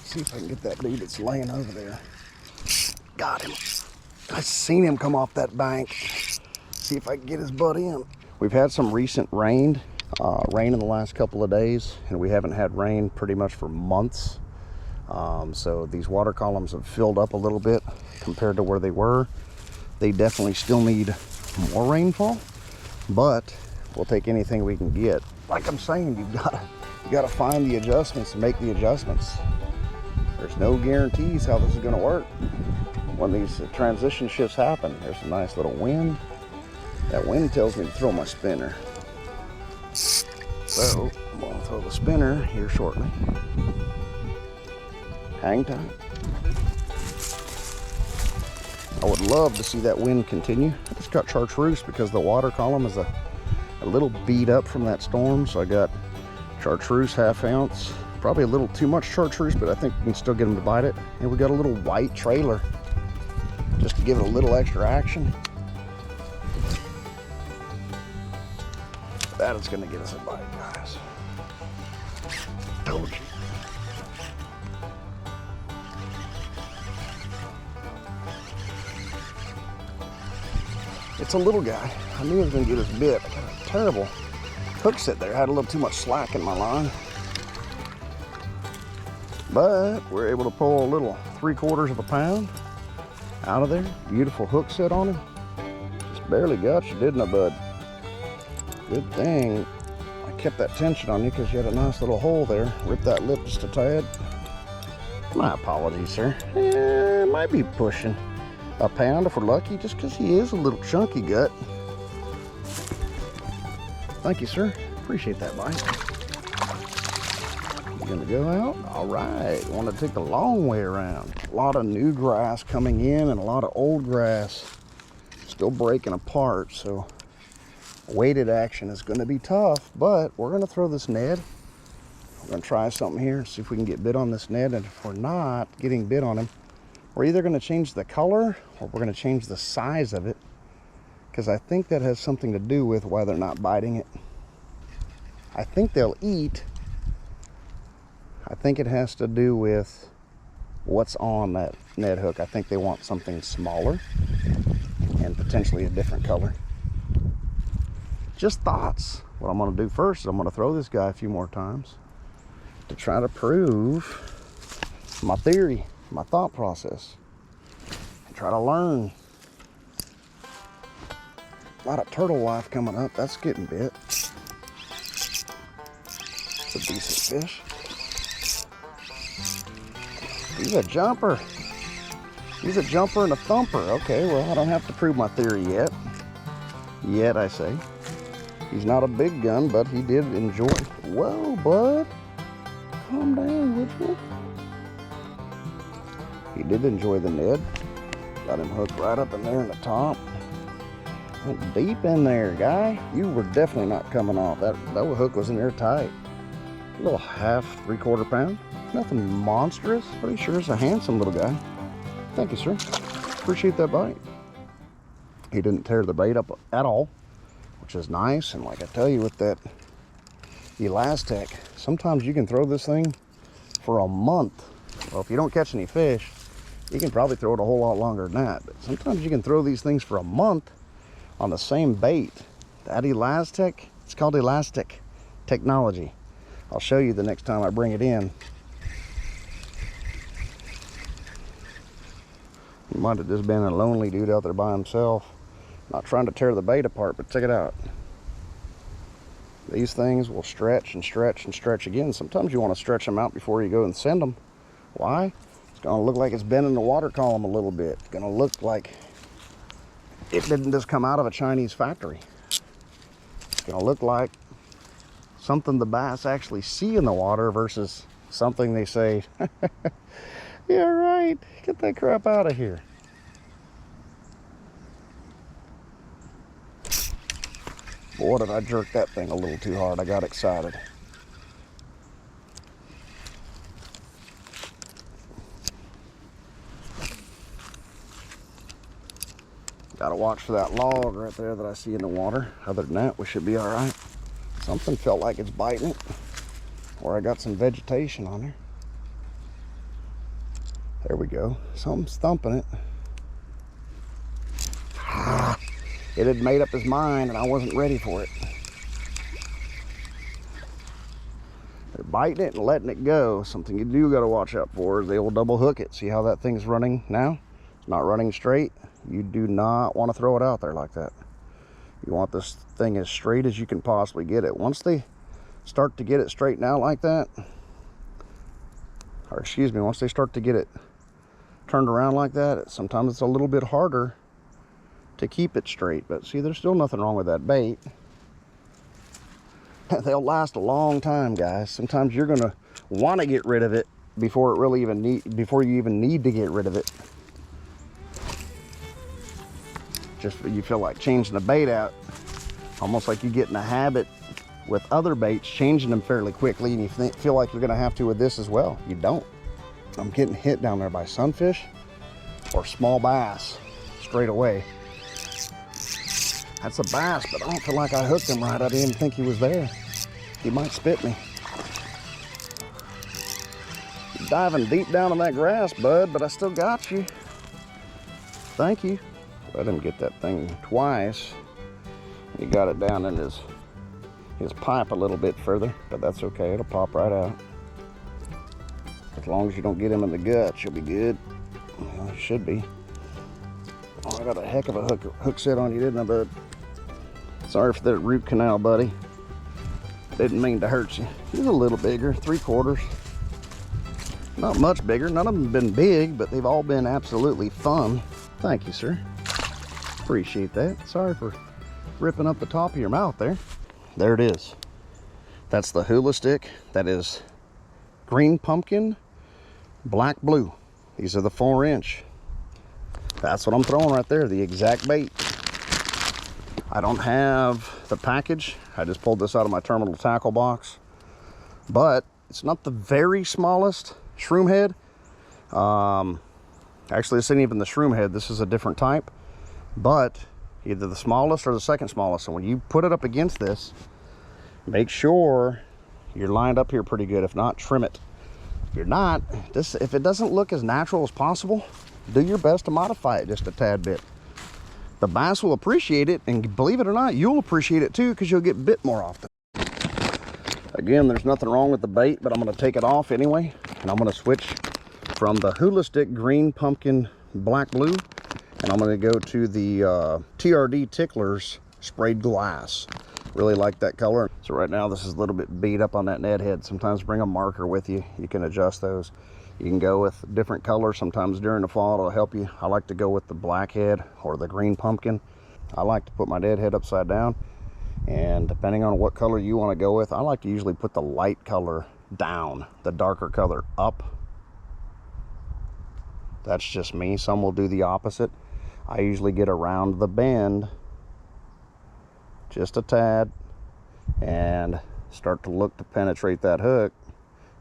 See if I can get that dude that's laying over there. Got him. I seen him come off that bank. See if I can get his butt in. We've had some recent rain in the last couple of days, and we haven't had rain pretty much for months. So these water columns have filled up a little bit compared to where they were. They definitely still need more rainfall, but we'll take anything we can get. Like I'm saying, you gotta find the adjustments and make the adjustments. There's no guarantees how this is gonna work when these transition shifts happen. There's a nice little wind. That wind tells me to throw my spinner. So I'm gonna throw the spinner here shortly. Hang tight. I would love to see that wind continue. I just got chartreuse because the water column is a little beat up from that storm. So I got chartreuse 1/2 ounce. Probably a little too much chartreuse, but I think we can still get them to bite it. And we got a little white trailer just to give it a little extra action. That is going to get us a bite, guys. Told you. It's a little guy. I knew he was going to get his bit. I got a terrible hook set there. I had a little too much slack in my line. But we're able to pull a little 3/4 of a pound out of there. Beautiful hook set on him. Just barely got you, didn't I, bud? Good thing I kept that tension on you because you had a nice little hole there. Ripped that lip just a tad. My apologies, sir. Yeah, might be pushing a pound if we're lucky, just because he is a little chunky gut. Thank you, sir. Appreciate that bite. You gonna go out? All right. Want to take the long way around. A lot of new grass coming in and a lot of old grass still breaking apart, so weighted action is going to be tough, but we're going to throw this Ned. We're going to try something here, see if we can get bit on this Ned, and if we're not getting bit on him, we're either going to change the color or we're going to change the size of it, because I think that has something to do with why they're not biting it. I think they'll eat. I think it has to do with what's on that Ned hook. I think they want something smaller and potentially a different color. Just thoughts. What I'm going to do first is I'm going to throw this guy a few more times to try to prove my theory, my thought process, and try to learn. A lot of turtle life coming up. That's getting bit. It's a decent fish. He's a jumper. He's a jumper and a thumper. Okay, well, I don't have to prove my theory yet. Yet, I say. He's not a big gun, but he did enjoy. Whoa, bud. Calm down, would you? He did enjoy the Ned. Got him hooked right up in there in the top. Went deep in there, guy. You were definitely not coming off. That hook was in there tight. A little 1/2, 3/4 pound. Nothing monstrous, but he sure is a handsome little guy. Thank you, sir. Appreciate that bite. He didn't tear the bait up at all, which is nice. And like I tell you, with that Elastec, sometimes you can throw this thing for a month. Well, if you don't catch any fish, you can probably throw it a whole lot longer than that. But sometimes you can throw these things for a month on the same bait. That Elastec, it's called Elastec technology. I'll show you the next time I bring it in. He might have just been a lonely dude out there by himself, not trying to tear the bait apart, but check it out. These things will stretch and stretch and stretch again. Sometimes you want to stretch them out before you go and send them. Why? It's going to look like it's been in the water column a little bit. It's going to look like it didn't just come out of a Chinese factory. It's going to look like something the bass actually see in the water versus something they say, yeah, right, get that crap out of here. Boy, did I jerk that thing a little too hard. I got excited. Got to watch for that log right there that I see in the water. Other than that, we should be all right. Something felt like it's biting it, or I got some vegetation on there. There we go. Something's thumping it. It had made up his mind and I wasn't ready for it. They're biting it and letting it go. Something you do got to watch out for is the old double hook it. See how that thing's running now? It's not running straight. You do not want to throw it out there like that. You want this thing as straight as you can possibly get it. Once they start to get it straightened out like that, or excuse me, once they start to get it turned around like that, sometimes it's a little bit harder to keep it straight. But see, there's still nothing wrong with that bait. They'll last a long time, guys. Sometimes you're gonna want to get rid of it before you even need to get rid of it. Just you feel like changing the bait out, almost like you get in a habit with other baits, changing them fairly quickly, and you feel like you're gonna have to with this as well. You don't. I'm getting hit down there by sunfish or small bass straight away. That's a bass, but I don't feel like I hooked him right. I didn't even think he was there. He might spit me. You're diving deep down in that grass, bud, but I still got you. Thank you. Let him get that thing twice. He got it down in his pipe a little bit further, but that's okay. It'll pop right out. As long as you don't get him in the guts, you'll be good. Well, you should be. Oh, I got a heck of a hook set on you, didn't I, bud? Sorry for that root canal, buddy. Didn't mean to hurt you. He's a little bigger, 3/4. Not much bigger. None of them have been big, but they've all been absolutely fun. Thank you, sir. Appreciate that. Sorry for ripping up the top of your mouth there. There it is. That's the hula stick. That is green pumpkin, black blue. These are the 4-inch. That's what I'm throwing right there, the exact bait. I don't have the package. I just pulled this out of my terminal tackle box. But it's not the very smallest shroom head. Actually, this ain't even the shroom head. This is a different type. But either the smallest or the second smallest. So when you put it up against this, make sure you're lined up here pretty good. If not, trim it. If you're not, if it doesn't look as natural as possible, do your best to modify it just a tad bit. The bass will appreciate it, and believe it or not, you'll appreciate it too, because you'll get bit more often. Again, there's nothing wrong with the bait, but I'm going to take it off anyway, and I'm going to switch from the hula stick green pumpkin black blue, and I'm going to go to the TRD Ticklers sprayed glass. Really like that color. So right now this is a little bit beat up on that Ned head. Sometimes bring a marker with you. You can adjust those. You can go with different colors. Sometimes during the fall it'll help you. I like to go with the black head or the green pumpkin. I like to put my dead head upside down, and depending on what color you want to go with, I like to usually put the light color down, the darker color up. That's just me. Some will do the opposite. I usually get around the bend just a tad and start to look to penetrate that hook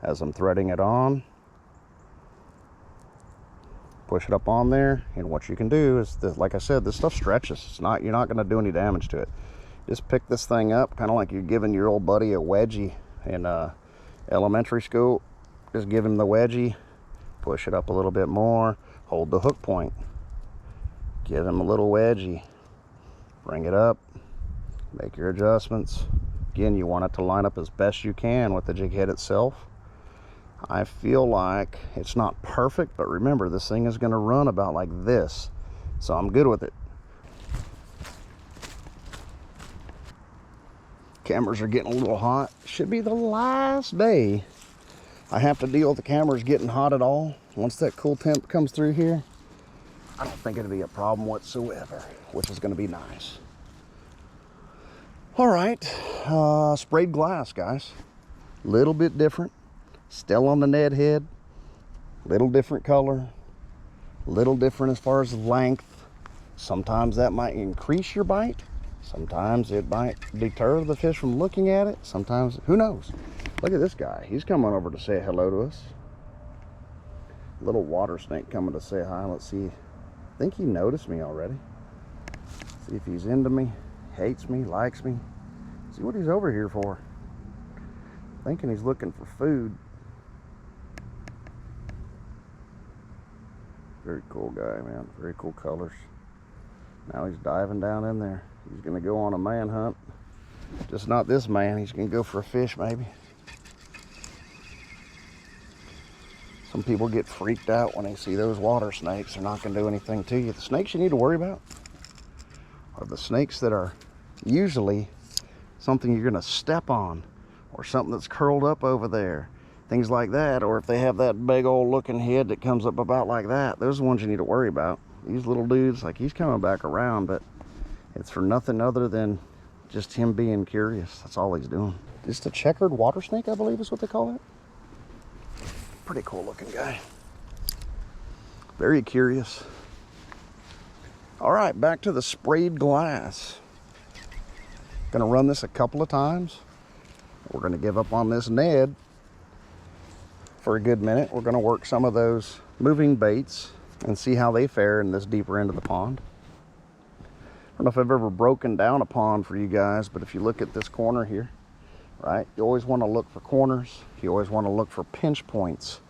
as I'm threading it on. Push it up on there, and what you can do is, like I said, this stuff stretches. You're not going to do any damage to it. Just pick this thing up, kind of like you're giving your old buddy a wedgie in elementary school. Just give him the wedgie, push it up a little bit more, hold the hook point, give him a little wedgie, bring it up, make your adjustments. Again, you want it to line up as best you can with the jig head itself. I feel like it's not perfect, but remember, this thing is going to run about like this, so I'm good with it. Cameras are getting a little hot. Should be the last day I have to deal with the cameras getting hot at all. Once that cool temp comes through here, I don't think it'll be a problem whatsoever, which is going to be nice. All right, sprayed glass, guys. Little bit different. Still on the Ned head. Little different color. Little different as far as length. Sometimes that might increase your bite. Sometimes it might deter the fish from looking at it. Sometimes, who knows? Look at this guy. He's coming over to say hello to us. Little water snake coming to say hi. Let's see. I think he noticed me already. See if he's into me, hates me, likes me. See what he's over here for. Thinking he's looking for food. Very cool guy, man. Very cool colors. Now he's diving down in there. He's gonna go on a manhunt. Just not this man. He's gonna go for a fish, maybe. Some people get freaked out when they see those water snakes. They're not gonna do anything to you. The snakes you need to worry about are the snakes that are usually something you're gonna step on, or something that's curled up over there, things like that. Or if they have that big old looking head that comes up about like that, those are the ones you need to worry about. These little dudes, like, he's coming back around, but it's for nothing other than just him being curious. That's all he's doing. Just a checkered water snake, I believe is what they call it. Pretty cool looking guy. Very curious. All right, back to the sprayed glass. Gonna run this a couple of times. We're gonna give up on this Ned for a good minute. We're gonna work some of those moving baits and see how they fare in this deeper end of the pond. I don't know if I've ever broken down a pond for you guys, but if you look at this corner here, right, you always want to look for corners. You always want to look for pinch points.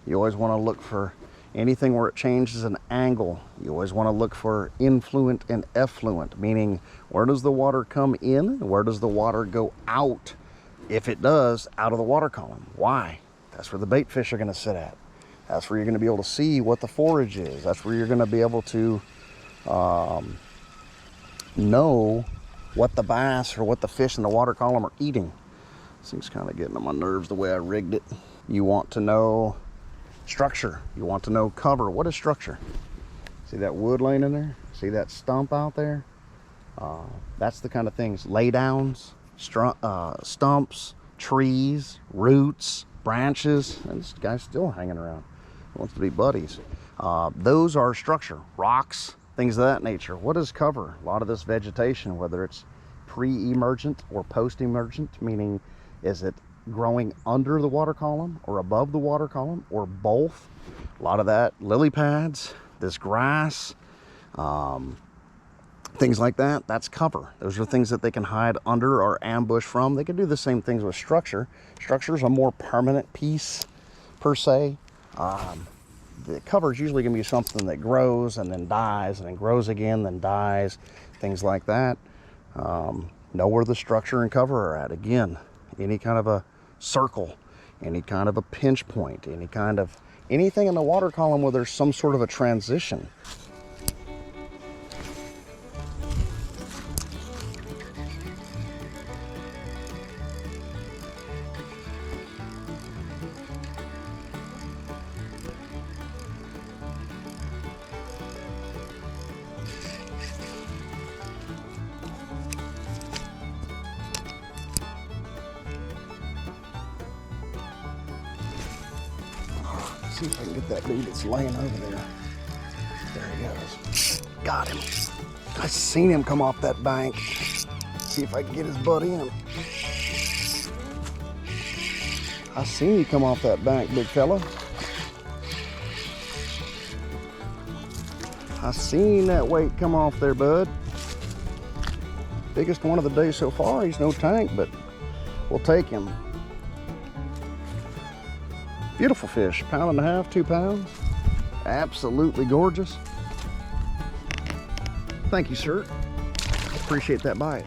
You always want to look for anything where it changes an angle. You always want to look for influent and effluent, meaning where does the water come in? Where does the water go out? If it does, out of the water column. Why? That's where the bait fish are going to sit at. That's where you're going to be able to see what the forage is. That's where you're going to be able to know what the bass or what the fish in the water column are eating. This thing's kind of getting on my nerves the way I rigged it. You want to know structure. You want to know cover. What is structure? See that wood laying in there? See that stump out there? That's the kind of things. Laydowns, stumps, trees, roots, branches. And this guy's still hanging around. He wants to be buddies. Those are structure. Rocks, things of that nature. What is cover? A lot of this vegetation, whether it's pre-emergent or post-emergent, meaning is it growing under the water column or above the water column or both? A lot of that, lily pads, this grass, things like that, that's cover. Those are things that they can hide under or ambush from. They can do the same things with structure. Structure is a more permanent piece per se. The cover is usually going to be something that grows and then dies and then grows again, then dies, things like that. Know where the structure and cover are at. Again, any kind of a circle, any kind of a pinch point, anything in the water column where there's some sort of a transition. See if I can get that dude that's laying over there. There he goes. Got him. I seen him come off that bank. See if I can get his butt in. I seen you come off that bank, big fella. I seen that weight come off there, bud. Biggest one of the day so far. He's no tank, but we'll take him. Beautiful fish, 1.5 pounds, 2 pounds. Absolutely gorgeous. Thank you, sir. Appreciate that bite.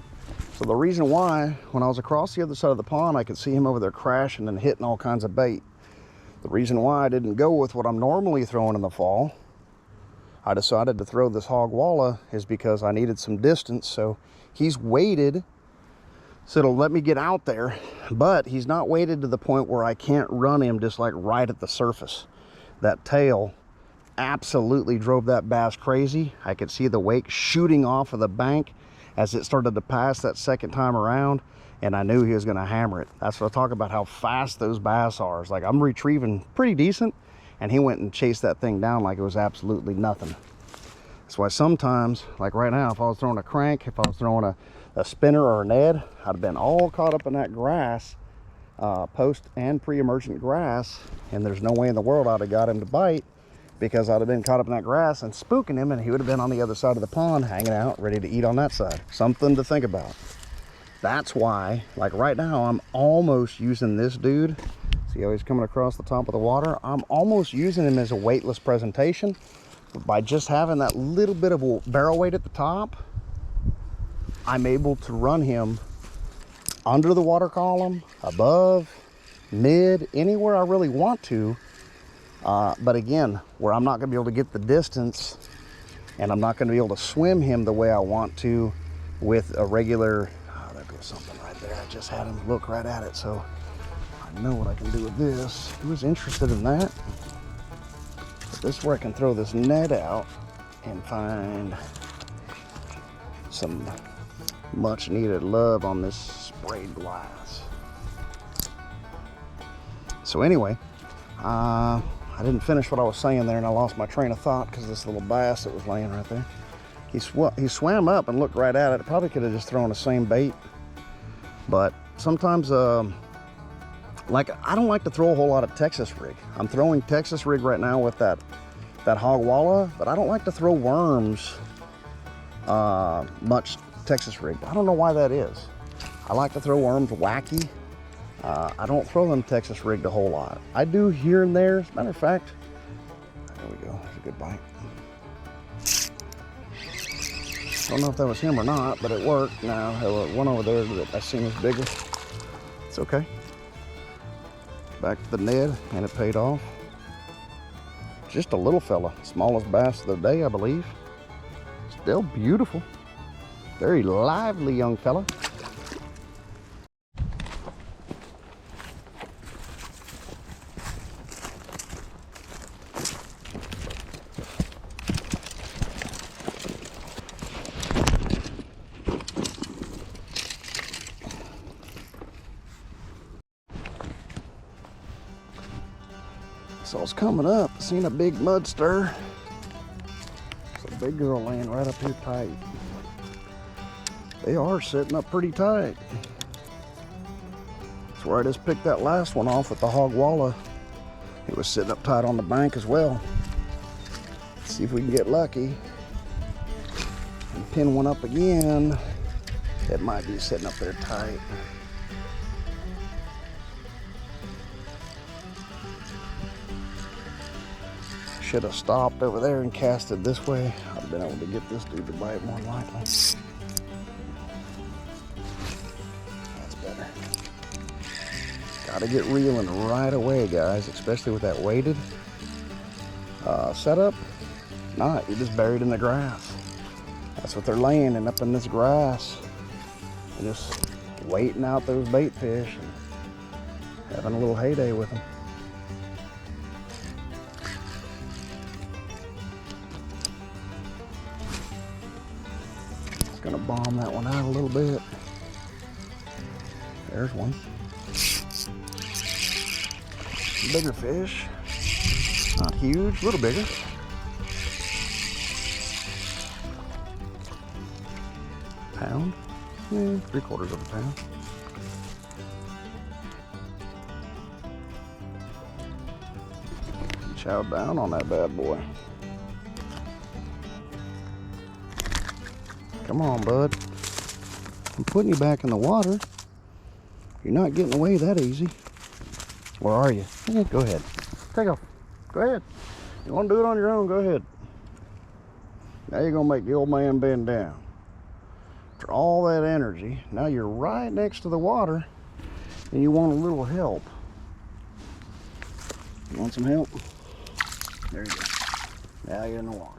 So the reason why, when I was across the other side of the pond, I could see him over there crashing and hitting all kinds of bait. The reason why I didn't go with what I'm normally throwing in the fall, I decided to throw this hog walla, is because I needed some distance. So he's weighted, so it'll let me get out there, but he's not weighted to the point where I can't run him just like right at the surface. That tail absolutely drove that bass crazy. I could see the wake shooting off of the bank as it started to pass that second time around, and I knew he was gonna hammer it. That's what I talk about, how fast those bass are. It's like I'm retrieving pretty decent, and he went and chased that thing down like it was absolutely nothing. That's why sometimes, like right now, if I was throwing a crank, if I was throwing a spinner or a Ned, I'd have been all caught up in that grass, post and pre-emergent grass, and there's no way in the world I'd have got him to bite, because I'd have been caught up in that grass and spooking him, and he would have been on the other side of the pond hanging out ready to eat on that side. Something to think about. That's why, like right now, I'm almost using this dude. See how he's coming across the top of the water? I'm almost using him as a weightless presentation. But by just having that little bit of a barrel weight at the top, I'm able to run him under the water column, above, mid, anywhere I really want to. But again, where I'm not gonna be able to get the distance and I'm not gonna be able to swim him the way I want to with a regular, oh, there goes something right there. I just had him look right at it, so I know what I can do with this. He was interested in that. But this is where I can throw this net out and find some much needed love on this sprayed glass. So anyway, I didn't finish what I was saying there, and I lost my train of thought because this little bass that was laying right there. He swam up and looked right at it. Probably could have just thrown the same bait, but sometimes, like, I don't like to throw a whole lot of Texas rig. I'm throwing Texas rig right now with that hog walla, but I don't like to throw worms much Texas rig. I don't know why that is. I like to throw worms wacky. I don't throw them Texas rigged a whole lot. I do here and there. As a matter of fact, there we go. There's a good bite. Don't know if that was him or not, but it worked. Now, one over there that I seen was bigger. It's okay. Back to the Ned, and it paid off. Just a little fella. Smallest bass of the day, I believe. Still beautiful. Very lively young fella. So I was coming up, seen a big mud stir. It's a big girl laying right up here tight. They are sitting up pretty tight. That's where I just picked that last one off with the hog walla. It was sitting up tight on the bank as well. Let's see if we can get lucky and pin one up again. It might be sitting up there tight. Should have stopped over there and casted this way. I'd have been able to get this dude to bite more likely. That's better. Gotta get reeling right away, guys, especially with that weighted setup. Not, you're just buried in the grass. That's what they're laying, and up in this grass, and just waiting out those bait fish and having a little heyday with them. Gonna bomb that one out a little bit. There's one. Bigger fish. Not huge, a little bigger. Pound. Yeah, 3/4 of a pound. Chow down on that bad boy. Come on, bud. I'm putting you back in the water. You're not getting away that easy. Or are you? Yeah, go ahead. Take off. Go ahead. You want to do it on your own, go ahead. Now you're going to make the old man bend down. For all that energy, now you're right next to the water and you want a little help. You want some help? There you go. Now you're in the water.